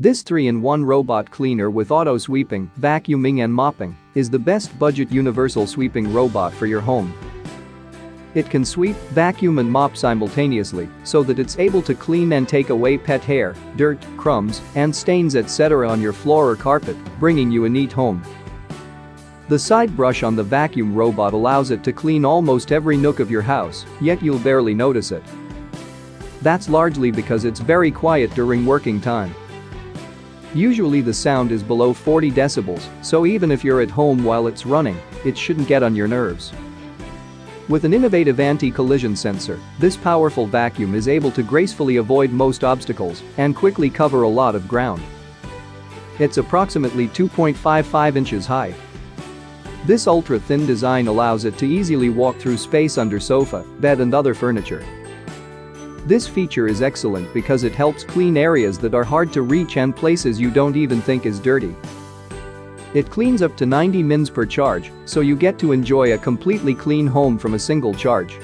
This 3-in-1 robot cleaner with auto sweeping, vacuuming and mopping is the best budget universal sweeping robot for your home. It can sweep, vacuum and mop simultaneously so that it's able to clean and take away pet hair, dirt, crumbs, and stains etc. on your floor or carpet, bringing you a neat home. The side brush on the vacuum robot allows it to clean almost every nook of your house, yet you'll barely notice it. That's largely because it's very quiet during working time. Usually the sound is below 40 decibels, so even if you're at home while it's running, it shouldn't get on your nerves. With an innovative anti-collision sensor, this powerful vacuum is able to gracefully avoid most obstacles and quickly cover a lot of ground. It's approximately 2.55 inches high. This ultra-thin design allows it to easily walk through space under sofa, bed and other furniture. This feature is excellent because it helps clean areas that are hard to reach and places you don't even think is dirty. It cleans up to 90 mins per charge, so you get to enjoy a completely clean home from a single charge.